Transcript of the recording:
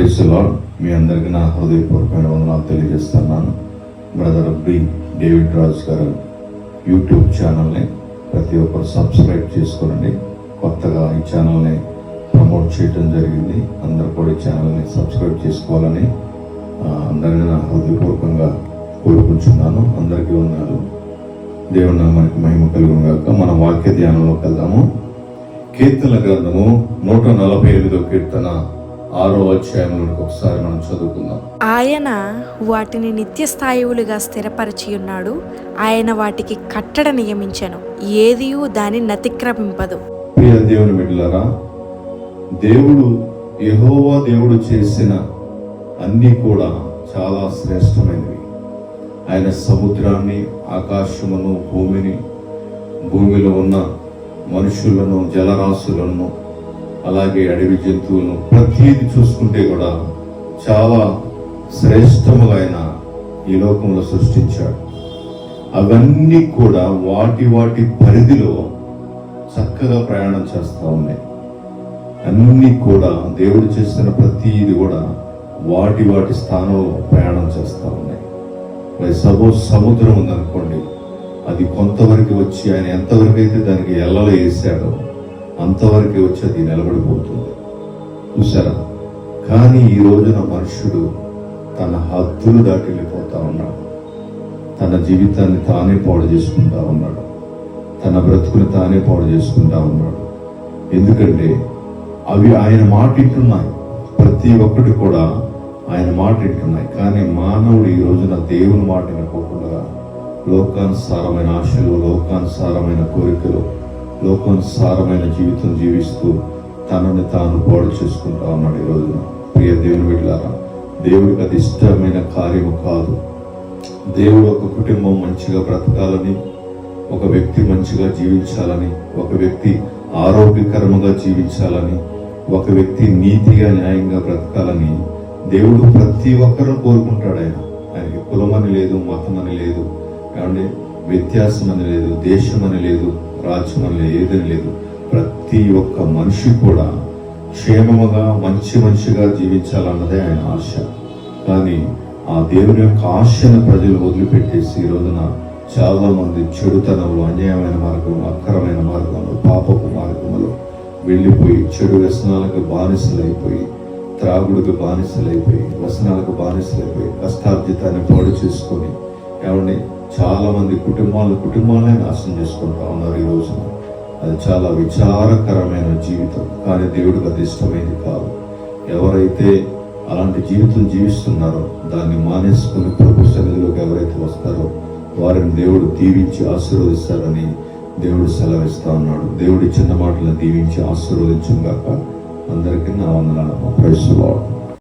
Praise the lord. మీ అందరికీ నా హృదయపూర్వకమైన వందనాలు తెలియజేస్తున్నాను. బ్రదర్ బి డేవిడ్ రాజ్ గారు యూట్యూబ్ ఛానల్ని ప్రతి ఒక్కరు సబ్స్క్రైబ్ చేసుకోనండి. కొత్తగా ఈ ఛానల్ని ప్రమోట్ చేయడం జరిగింది. అందరూ కూడా ఈ ఛానల్ని సబ్స్క్రైబ్ చేసుకోవాలని అందరినీ నా హృదయపూర్వకంగా కోరుకుంటున్నాను. అందరికీ వందనాలు. దేవుని నామానికి మహిమ కలుగును గాక. మన వాక్య ధ్యానంలోకి వెళ్దాము. కీర్తనల గ్రంథము 148వ కీర్తన 6వ అధ్యాయంలోకి ఒకసారి మనం చదువుకుందాం. ఆయన వాటిని నిత్య స్థాయివులుగా స్థిరపరిచి ఉన్నాడు. ఆయన వాటికి కట్టడ నియమించెను, ఏదియూ దాని నతిక్రమింపదు. ప్రియ దేవుని బిడ్డలారా, దేవుడు యెహోవా దేవుడు చేసిన అన్నీ కూడా చాలా శ్రేష్టమైనవి. ఆయన సముద్రాన్ని, ఆకాశమును, భూమిని, భూమిలో ఉన్న మనుషులను, జలరాశులను, అలాగే అడవి జంతువులను ప్రతిదీ చూసుకుంటే కూడా చాలా శ్రేష్టముగా ఆయన ఈ లోకంలో సృష్టించాడు. అవన్నీ కూడా వాటి వాటి పరిధిలో చక్కగా ప్రయాణం చేస్తూ ఉన్నాయి. అన్నీ కూడా దేవుడు చేసిన ప్రతిది కూడా వాటి వాటి స్థానంలో ప్రయాణం చేస్తూ ఉన్నాయి. సపోజ్ సముద్రం ఉందనుకోండి, అది కొంతవరకు వచ్చి ఆయన ఎంతవరకు అయితే దానికి ఎల్లలో వేసాడో అంతవరకు వచ్చి అది నిలబడిపోతుంది, చూసారా. కానీ ఈ రోజున మనుషుడు తన హద్దులు దాటి వెళ్ళిపోతా ఉన్నాడు. తన జీవితాన్ని తానే పాడు చేసుకుంటా ఉన్నాడు. తన బ్రతుకుని తానే పాడు చేసుకుంటా ఉన్నాడు. ఎందుకంటే అవి ఆయన మాట వింటున్నాయి. ప్రతి ఒక్కటి కూడా ఆయన మాట వింటున్నాయి. కానీ మానవుడు ఈ రోజున దేవుని మాట వినకోకుండా లోకానుసారమైన ఆశలు, లోకానుసారమైన కోరికలు, లోకానుసారమైన జీవితం జీవిస్తూ తనని తాను పాడు చేసుకుంటా ఉన్నాడు ఈ రోజున. ప్రియ దేవుని బిడ్డలారా, దేవుడికి అది ఇష్టమైన కార్యము కాదు. దేవుడు ఒక కుటుంబం మంచిగా బ్రతకాలని, ఒక వ్యక్తి మంచిగా జీవించాలని, ఒక వ్యక్తి ఆరోగ్యకరముగా జీవించాలని, ఒక వ్యక్తి నీతిగా న్యాయంగా బ్రతకాలని దేవుడు ప్రతి ఒక్కరూ కోరుకుంటాడు. ఆయనకి కులమని లేదు, మతం అని లేదు, ఏమంటే వ్యత్యాసం అని లేదు, దేశం అని లేదు, రాజ్యం అని ఏదని లేదు. ప్రతి ఒక్క మనిషి కూడా క్షేమముగా మంచిగా జీవించాలన్నదే ఆయన ఆశ. కానీ ఆ దేవుని యొక్క ఆశను ప్రజలు వదిలిపెట్టేసి ఈ రోజున చాలా మంది చెడుతనంలో, అన్యాయమైన మార్గంలో, అక్కరమైన మార్గంలో, పాపపు మార్గంలో వెళ్ళిపోయి చెడు వ్యసనాలకు బానిసలైపోయి, త్రాగుడికి బానిసలైపోయి, వ్యసనాలకు బానిసలైపోయి, కష్టార్జితాన్ని పాడు చేసుకొని ఏమండి చాలా మంది కుటుంబాలనే నాశనం చేసుకుంటా ఉన్నారు ఈ రోజున. అది చాలా విచారకరమైన జీవితం. కానీ దేవుడికి అది ఇష్టమైంది కాదు. ఎవరైతే అలాంటి జీవితం జీవిస్తున్నారో దాన్ని మానేసుకుని ప్రభు సన్నిధిలోకి ఎవరైతే వస్తారో వారిని దేవుడు దీవించి ఆశీర్వదిస్తారని దేవుడు సెలవిస్తా ఉన్నాడు. దేవుడి చిన్న మాటలను దీవించి ఆశీర్వదించుగాక. అందరికీ నా వందనాలు. Praise the lord.